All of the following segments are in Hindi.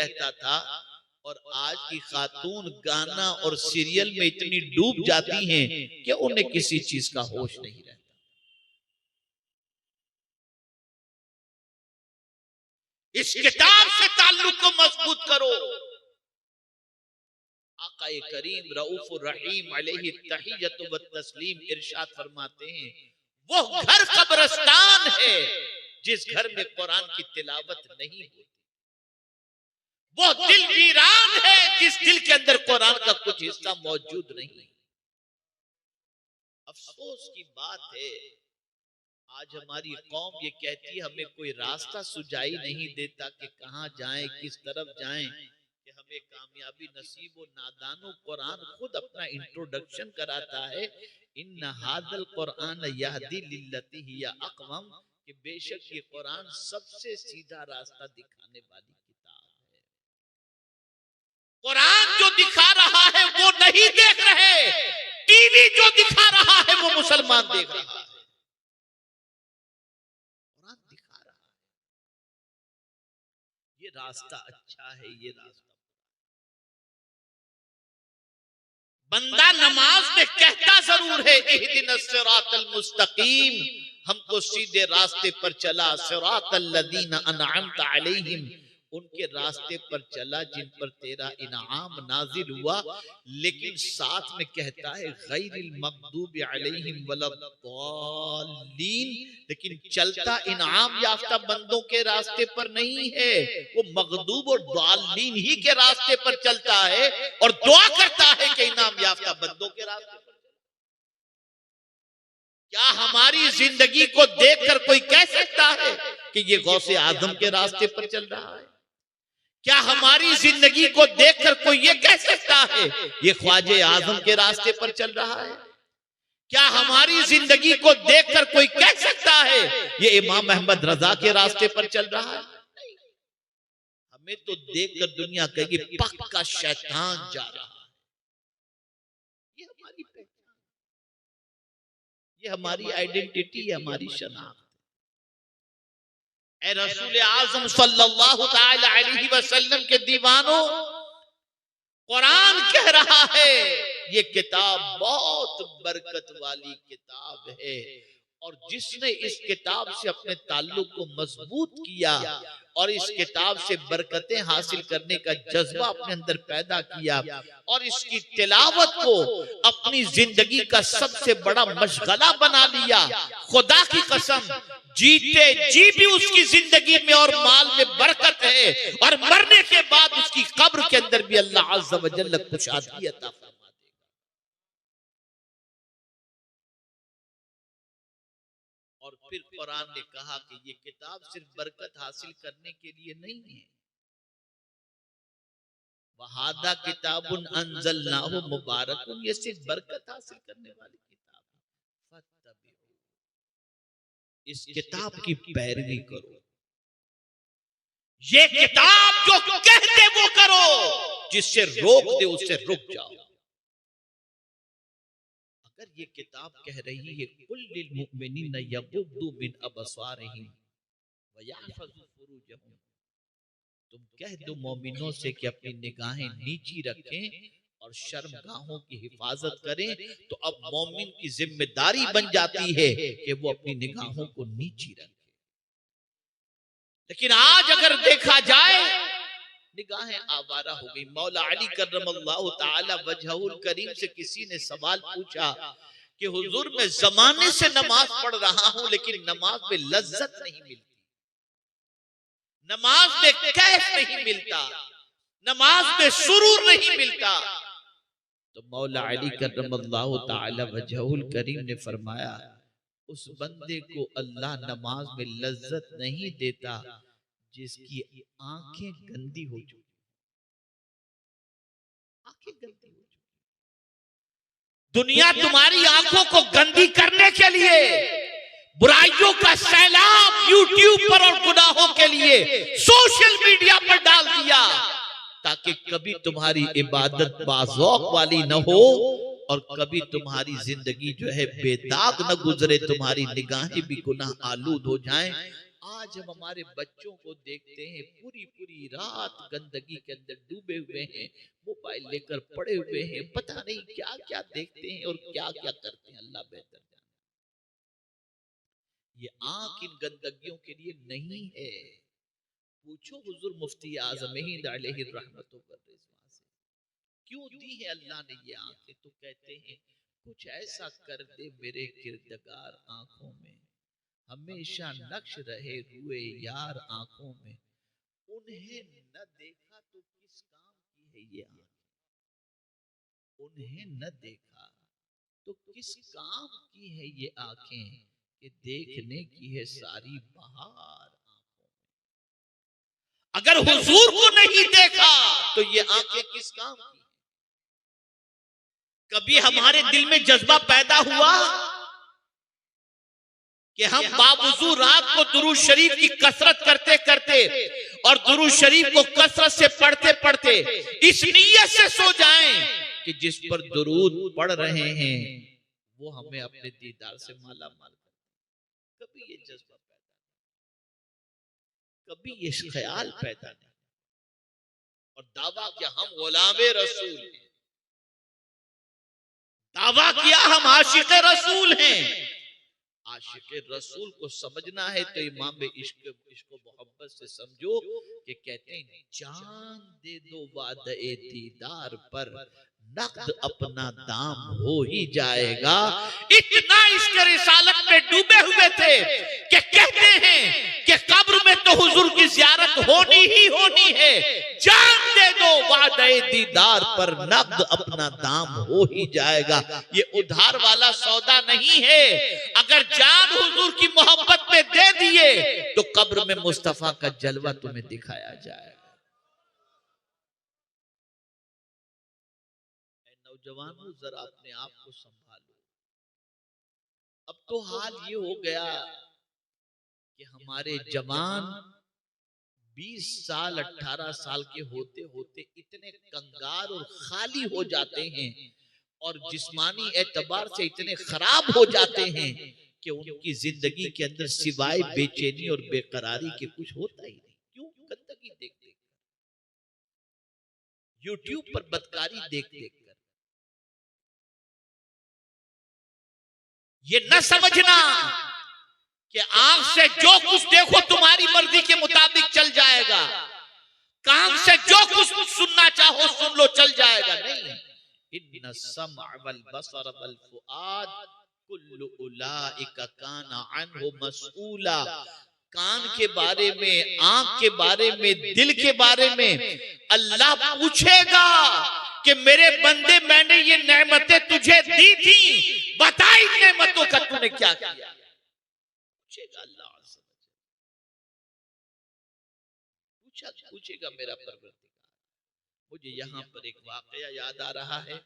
रहता था, और आज की खातून गाना और सीरियल में इतनी डूब जाती हैं कि उन्हें किसी चीज का होश नहीं रहता। इस किताब से ताल्लुक को मजबूत करो। आकाए करीम रऊफ रहीम अलैहि तहियतु व तस्लीम इरशाद फरमाते हैं, वो घर कब्रिस्तान है जिस घर में कुरान की तिलावत नहीं होती। वो दिल वीरान है जिस दिल के अंदर कुरान का कुछ हिस्सा मौजूद नहीं। अफसोस की बात है, आज हमारी कौम ये कहती है हमें कोई रास्ता सुझाई नहीं देता कि कहां जाएं, किस तरफ जाएं, कि हमें कामयाबी नसीब हो। नादानो कुरान खुद अपना इंट्रोडक्शन कराता है, इन्ना हादल कुरान यहदी लिल्लती हिया अक़वम, कि बेशक ये कुरान सबसे सीधा रास्ता दिखाने वाली किताब है। कुरान जो दिखा रहा है वो नहीं देख रहे, टीवी जो दिखा रहा है वो मुसलमान देख रहा है। कुरान दिखा रहा है ये रास्ता अच्छा है, ये रास्ता। बंदा नमाज में कहता जरूर है इहदिनस सिरातल मुस्तकीम, हमको सीधे रास्ते पर चला, सिरातल लदीना अनअमता अलैहिम, उनके रास्ते पर चला जिन पर तेरा इनाम नाजिल हुआ। लेकिन साथ में कहता है गैरिल मग़दूबि अलैहिम वलद्दालीन, लेकिन चलता इनाम याफ्ता बंदों के रास्ते पर नहीं है, वो मग़दूब और दालीन ही के रास्ते पर चलता है और दुआ करता है कि इनाम याफ्ता बंदों के रास्ते पर। क्या हमारी जिंदगी को देखकर कोई कह सकता है कि ये गौसे आजम के रास्ते पर चल रहा है? क्या हमारी जिंदगी को देखकर कोई ये कह सकता है ये ख्वाजे आजम के रास्ते पर चल रहा है? क्या हमारी जिंदगी को देखकर कोई कह सकता है ये इमाम अहमद रजा के रास्ते पर चल रहा है? नहीं, हमें तो देखकर दुनिया कहेगी पक्का शैतान जा रहा है। ये हमारी पहचान, ये हमारी आइडेंटिटी है, हमारी शनाख्त। ए रसूल आज़म सल्लल्लाहु ताला अलैहि वसल्लम के दीवानों, कुरान कह रहा है ये किताब बहुत बरकत वाली किताब है, और जिसने इस किताब से अपने ताल्लुक को मजबूत किया और इस किताब से बरकतें हासिल करने का जज्बा अपने अंदर पैदा किया और इसकी तिलावत को अपनी जिंदगी का सबसे बड़ा मशगला बना लिया, खुदा की कसम जीते जी भी उसकी जिंदगी में और माल में बरकत है, और मरने के बाद उसकी कब्र के अंदर भी अल्लाह अज़्ज़ा व जल्ल खुशहाली अता फरमा देगा। और फिर कुरान ने कहा कि ये किताब सिर्फ बरकत हासिल करने के लिए नहीं है, वहादा किताबुन अंज़लनाहु मुबारकुन, ये सिर्फ बरकत हासिल करने वाली किताब है। इस किताब की पैरवी करो, ये किताब जो कह दे वो करो, जिससे रोक दे उससे रुक जाओ। अगर ये किताब कह रही है कुल लिल मुमिनीना यग़ुद्दू मिन अबसारिहिम व यहफ़ज़ू फुरूजहुम, तुम कह दो मोमिनों से कि अपनी निगाहें नीची रखें और शर्मगाहों की हिफाजत करें। तो अब मोमिन की जिम्मेदारी बन जाती है कि वो अपनी निगाहों को नीची रखे। लेकिन आज अगर देखा जाए निगाहें आवारा हो गई। मौला अली करमल्लाहु ताला वजहुल करीम से किसी ने सवाल पूछा कि हुजूर मैं जमाने से नमाज पढ़ रहा हूं लेकिन नमाज में लज्जत नहीं मिलती, नमाज में कैफ नहीं मिलता, नमाज में सुरूर नहीं मिलता। तो मौला अली करमल्लाहु ताला वजहुल करीम ने फरमाया उस बंदे को अल्लाह नमाज में लज्जत नहीं देता जिसकी आंखें गंदी हो चुकी, आंखें गंदी हो चुकी। दुनिया तुम्हारी आंखों को गंदी करने के लिए बुराइयों का सैलाब यूट्यूब पर और गुनाहों के लिए सोशल मीडिया पर डाल दिया ताकि कभी तुम्हारी इबादत बाज़ौक़ वाली न हो और कभी तुम्हारी जिंदगी जो है बेदाग न गुजरे, तुम्हारी निगाहें भी गुनाह आलूद हो जाएं। आज हम हमारे बच्चों को देखते हैं पूरी पूरी रात गंदगी के अंदर डूबे हुए हैं, मोबाइल लेकर पड़े हुए हैं, पता नहीं क्या क्या देखते हैं और क्या क्या करते हैं, अल्लाह बेहतर जाने। ये आंख इन गंदगियों के लिए नहीं है। पूछो हुजूर मुफ्ती आज़म हिंद अलैहि रहमतुल्लाह व रिज़वान से, क्यों दी है अल्लाह ने ये आंखें? तो कहते हैं कुछ ऐसा कर दे मेरे किरदगार आंखों में, हमेशा नक्श रहे रुए यार आंखों में, उन्हें न देखा तो किस काम की है ये आंखें, उन्हें न देखा तो किस काम की है ये आंखें, कि देखने की है सारी बहार आंखों में। अगर हुजूर को नहीं देखा तो ये आंखें किस काम की? कभी हमारे दिल में जज्बा पैदा हुआ कि हम बावजूद रात को दुरूद शरीफ की कसरत करते करते और दुरूद शरीफ को कसरत से पढ़ते पढ़ते इस नीयत से सो जाएं कि जिस पर दुरूद पढ़ रहे हैं वो हमें अपने दीदार से माला माल करे? कभी ये जज्बा पैदा, कभी ये ख्याल पैदा नहीं। और दावा किया हम गुलामे रसूल हैं, दावा किया हम आशिक रसूल हैं। आशिक रसूल को समझना है तो इमाम इश्क इसको मोहब्बत से समझो कि कहते हैं जान दे दो वादे दीदार पर, नक़द अपना दाम हो ही जाएगा। इतना इश्क रिसालत में डूबे हुए थे कि कहते हैं कि कब्र में तो हुजूर की ज़ियारत होनी ही होनी है, जान दे दो वादे दीदार पर, नक़द अपना दाम हो ही जाएगा। ये उधार वाला सौदा नहीं है। अगर जान हुजूर की मोहब्बत में दे दिए तो कब्र में मुस्तफा का जलवा तुम्हें दिखाया जाएगा। नौजवानों जरा अपने आप को संभालो। अब तो हाल ये हो गया कि हमारे जवान 20 साल 18 साल के होते होते इतने कंगाल और खाली हो जाते हैं और जिस्मानी एतबार से इतने खराब हो जाते हैं कि उनकी जिंदगी के अंदर सिवाय बेचैनी और बेकरारी के कुछ होता ही नहीं। क्यों? गंदगी देख देख कर, यूट्यूब पर बदकारी देख देख कर। ये न समझना कि आंख से जो कुछ देखो तुम्हारी मर्जी के मुताबिक चल जाएगा, कान से जो कुछ सुनना चाहो सुन लो चल जाएगा, नहीं। इन्ना समअ वल बसर वल फुआद कुल्लु उलाइका काना अन्हु मसऊला। कान के बारे में, आंख के बारे में, दिल के बारे में अल्लाह पूछेगा कि मेरे बंदे मैंने ये नेमतें तुझे दी थी, बता इन नेमतों का तूने क्या किया? पूछेगा अल्लाह, पूछेगा मेरा परवरदिगार। मुझे यहाँ पर एक वाकया याद आ रहा है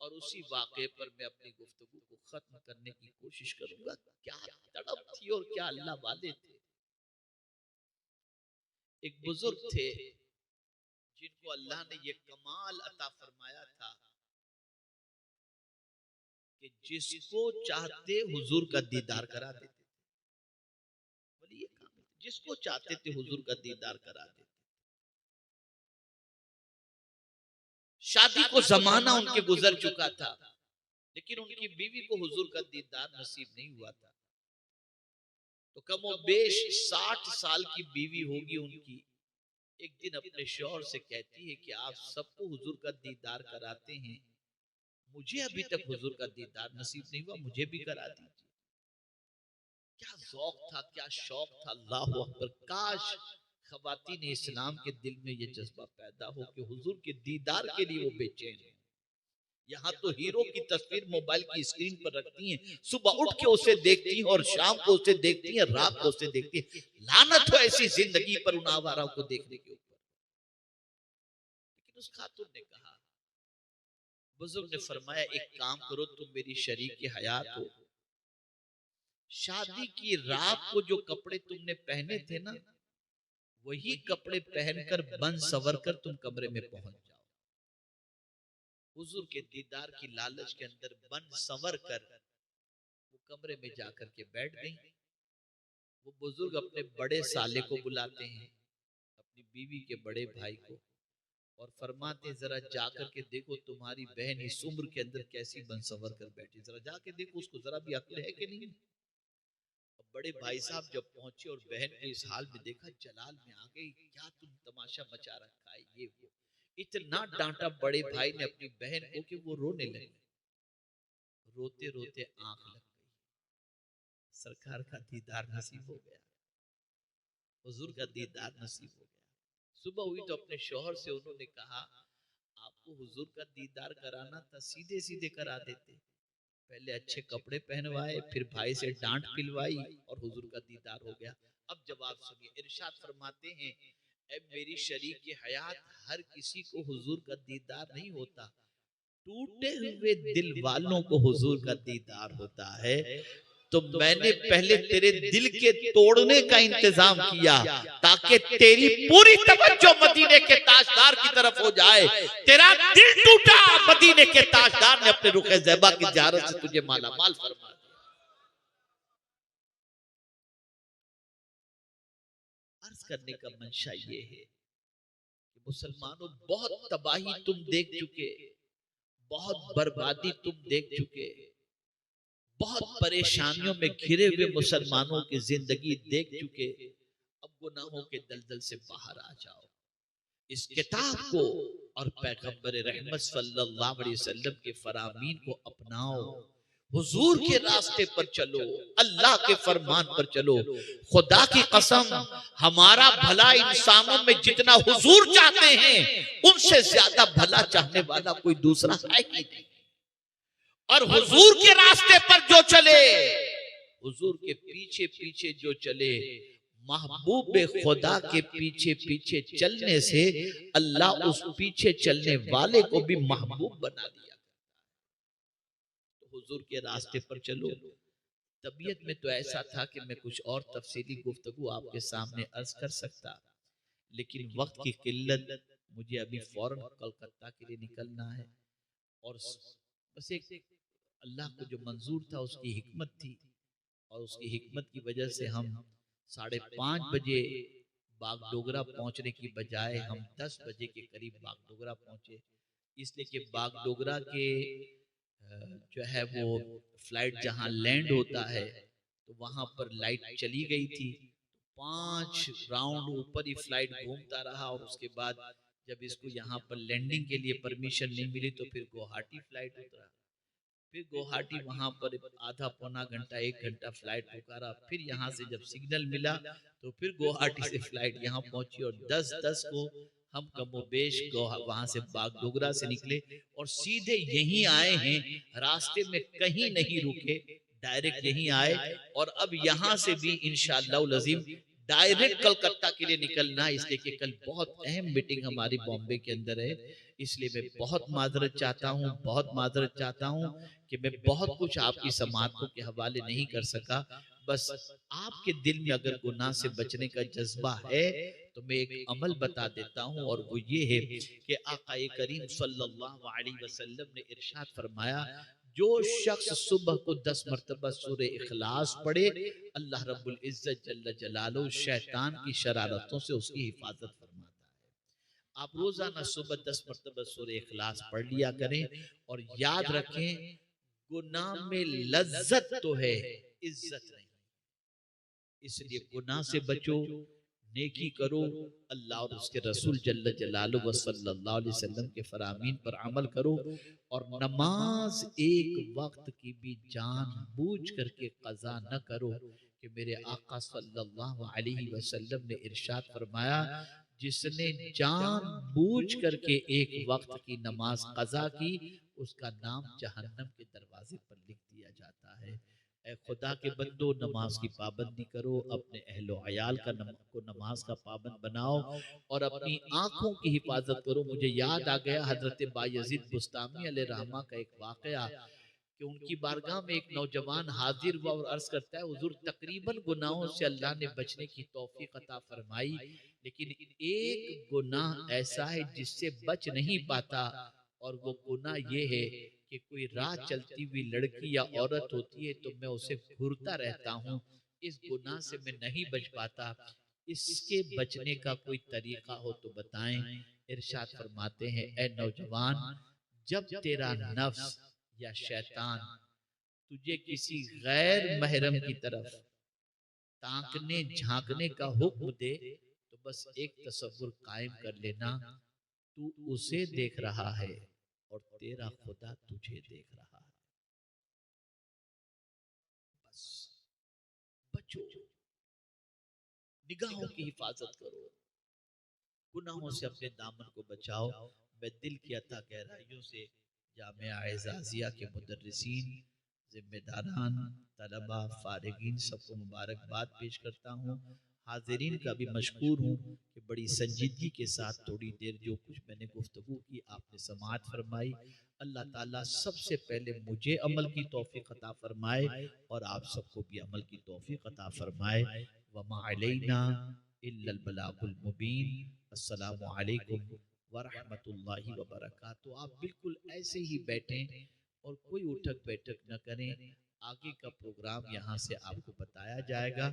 और उसी वाकये पर मैं अपनी गुफ्तगू को खत्म करने की कोशिश करूंगा। क्या तड़प थी और क्या अल्लाह वाले थे। एक बुजुर्ग थे जिनको अल्लाह ने ये कमाल अता फरमाया था कि जिसको चाहते हुजूर का दीदार करा देते। बोलिए, जिसको चाहते थे हुजूर का दीदार करा देते। शादी को जमाना उनके गुजर चुका था, लेकिन उनकी बीवी को हुजूर का दीदार नसीब नहीं हुआ था। तो कमो बेश 60 साल की बीवी होगी उनकी, एक दिन अपने शौहर से कहती है कि आप सबको हुजूर का दीदार कराते हैं, मुझे अभी तक हुजूर का दीदार नसीब नहीं हुआ, मुझे भी करा दीजिए। क्या ज़ौक़ था, क्या शौक था। अल्लाहु अकबर। काश ख़वातीन इस्लाम के दिल में ये जज्बा पैदा हो कि हुजूर के दीदार के लिए वो बेचैन है। यहाँ तो हीरो की तस्वीर मोबाइल की स्क्रीन पर रखती हैं, सुबह उठ के उसे देखती हैं और शाम को उसे देखती हैं, रात को उसे देखती हैं। लानत हो ऐसी जिंदगी पर उन आवाराओं को देखने के ऊपर। लेकिन उस खातून ने कहा, बुजुर्ग ने फरमाया एक काम करो, तुम मेरी शरीक हयात हो, शादी की रात को जो कपड़े तुमने पहने थे ना, वही कपड़े पहनकर बन सवर कर तुम कमरे में पहुंच जाओ। हुजूर के दीदार की लालच के अंदर बन सवर कर वो कमरे में जाकर के बैठ गई। वो बुजुर्ग अपने बड़े साले को बुलाते हैं, अपनी बीवी के बड़े भाई को, और फरमाते जरा जाकर के देखो तुम्हारी बहन इस उम्र के अंदर कैसी बनसवर कर बैठी, जरा जाके देखो उसको जरा भी अक्ल है कि नहीं। अब बड़े भाई साहब जब पहुंचे और बहन के इस हाल में देखा, जलाल में आ गई, क्या तुम तमाशा मचा रखा है, ये वो इतना डांटा बड़े भाई ने अपनी बहन को कि वो रोने लगी। रोते रोते आंख लग गई, सरकार का दीदार नसीब हो गया, हुजूर का दीदार नसीब हो गया। सुबह हुई तो अपने शौहर से उन्होंने कहा, आपको हुजूर का दीदार कराना था, सीधे सीधे करा देते, पहले अच्छे कपड़े पहनवाए, फिर भाई से डांट पिलवाई और हुजूर का दीदार हो गया। अब जवाब सुनिए, इरशाद फरमाते हैं, ऐ मेरी शरीक हयात, हर किसी को हुजूर का दीदार नहीं होता, टूटे हुए दिल वालों को हुजूर का दीदार होता है। तो मैंने पहले तेरे दिल के तोड़ने का इंतजाम किया ताकि तेरी पूरी तवज्जो मदीने के ताजदार की तरफ हो जाए। तेरा दिल टूटा, मदीने के ताजदार ने अपने रुखे ज़ैबा की ज़ियारत से तुझे माला माल फरमा दिया। अर्ज करने का मंशा ये है कि मुसलमानों, बहुत तबाही तुम देख चुके, बहुत बर्बादी तुम देख चुके, बहुत परेशानियों में घिरे हुए मुसलमानों की जिंदगी देख चुके। अब गुनाहों के दलदल से बाहर आ जाओ, इस किताब को और पैगंबर रहमत सल्लल्लाहु अलैहि वसल्लम के फरामीन को अपनाओ, हुजूर के रास्ते पर चलो, अल्लाह के फरमान पर चलो। खुदा की कसम, हमारा भला इंसानों में जितना हुजूर चाहते हैं, उनसे ज्यादा भला चाहने वाला कोई दूसरा है ही नहीं। और हुजूर के रास्ते पर जो चले, हुजूर के पीछे पीछे जो चले, महबूब खुदा के पीछे पीछे चलने से अल्लाह उस पीछे चलने वाले को भी महबूब बना दिया। तो हुजूर के रास्ते पर चलो। तबीयत में तो ऐसा था कि मैं कुछ और तफसीली गुफ्तगू आपके सामने अर्ज कर सकता, लेकिन वक्त की किल्लत, मुझे अभी फौरन कलकत्ता के लिए निकलना है, और बस एक अल्लाह को जो मंजूर था उसकी हिकमत थी, और उसकी हिकमत की वजह से हम 5:30 बजे बागडोगरा पहुंचने की बजाय हम 10 बजे के करीब बागडोगरा पहुंचे, इसलिए कि बागडोगरा के जो है वो फ्लाइट जहां लैंड होता है तो वहां पर लाइट चली गई थी। 5 राउंड ऊपर ही फ्लाइट घूमता रहा, और उसके बाद जब इसको यहाँ पर लैंडिंग के लिए परमिशन नहीं मिली तो फिर गुवाहाटी फ्लाइट उतरा, फिर गुवाहाटी वहां पर आधा पौना घंटा 1 घंटा फ्लाइट रुका, फिर यहाँ से जब सिग्नल मिला तो फिर गुवाहाटी से फ्लाइट यहाँ पहुंची, और 10:10 को हम कमोबेश वहां से बागडोगरा से निकले और सीधे यहीं आए हैं, रास्ते में कहीं नहीं रुके, डायरेक्ट यहीं आए। और अब यहाँ से भी इंशाअल्लाह अज़ीम डायरेक्ट कलकत्ता के लिए निकलना है, इसलिए कि कल बहुत अहम मीटिंग हमारी बॉम्बे के अंदर है। इसलिए मैं बहुत माजरत चाहता हूँ, बहुत माजरत चाहता हूँ कि मैं बहुत कुछ आपकी समाअतों के हवाले नहीं कर सका। बस आपके दिल में अगर गुनाह से बचने का जज्बा है तो मैं एक अमल बता देता हूँ, और वो ये है कि आक़ाए करीम सल्लल्लाहु अलैहि वसल्लम ने इरशाद फरमाया, जो शख्स सुबह को 10 मरतबा सूरे इखलास पढ़े, अल्लाह रब्बुल इज्जत जल्ल जलालुहु शैतान की शरारतों से उसकी हिफाजत फरमाता है। आप रोजाना सुबह 10 मरतबा सूरे इखलास पढ़ लिया करें, और याद रखें, गुनाह में लज्जत तो है, इज्जत नहीं, इसलिए गुनाह से बचो, नेकी करो, अल्लाह और उसके रसूल जल्ल जलालुहु व सल्लल्लाहु अलैहि वसल्लम के फरामीन पर अमल करो, और नमाज एक वक्त की भी जानबूझ करके कज़ा न करो, कि मेरे आका सल्लल्लाहु अलैहि वसल्लम ने इरशाद फरमाया, जिसने जानबूझ करके एक वक्त की नमाज कज़ा की, उसका नाम जहन्नम के दरवाजे पर लिख दिया जाता है। ऐ खुदा के बंदो, नमाज की पाबंदी करो, अपने अहलो अयाल को नमाज का पाबंद बनाओ, और अपनी आंखों की हिफाजत करो। मुझे याद आ गया हजरत बायजीद बुस्तामी अलैहिर्रहमा का एक वाकया, कि उनकी बारगाह में एक नौजवान हाजिर हुआ और अर्ज करता है, हुजूर तकरीबन गुनाहों से अल्लाह ने बचने की तौफीक अता फरमाई, लेकिन एक गुनाह ऐसा है जिससे बच नहीं पाता, और वो गुनाह ये है कि कोई राह चलती हुई लड़की या औरत होती है तो मैं उसे घूरता रहता हूँ, इस गुनाह से मैं नहीं बच पाता, इसके बचने का कोई तरीका हो तो बताएं। इरशाद फरमाते हैं, ए नौजवान, जब तेरा नफ्स या शैतान तुझे किसी गैर महरम की तरफ ताकने झांकने का हुक्म दे, तो बस एक तसव्वुर कायम कर लेना, तू उसे देख रहा है और तेरा खुदा तुझे देख रहा है। बस बचो, निगाहों की हिफाजत करो, गुनाहों से अपने दामन को बचाओ। मैं दिल की अता गहराइयों से जामिया एजाजिया के मुदर्रिसीन, जिम्मेदारान, तलबा, फारिगीन सबको मुबारकबाद पेश करता हूँ। हाजिरीन का भी मशकूर हूँ कि बड़ी संजीदगी के साथ थोड़ी देर जो कुछ मैंने गुफ्तगू की आपने समाअत फरमाई। अल्लाह ताला सबसे पहले मुझे अमल की तौफीक अता फरमाए और आप सबको भी अमल की तौफीक अता फरमाए। वमा अलैना इल्लल बलागुल मुबीन। अस्सलामु अलैकुम व रहमतुल्लाहि व बरकातुहू। आप बिल्कुल ऐसे ही बैठें और कोई उठक बैठक न करें। आगे का प्रोग्राम यहाँ से आपको बताया जाएगा।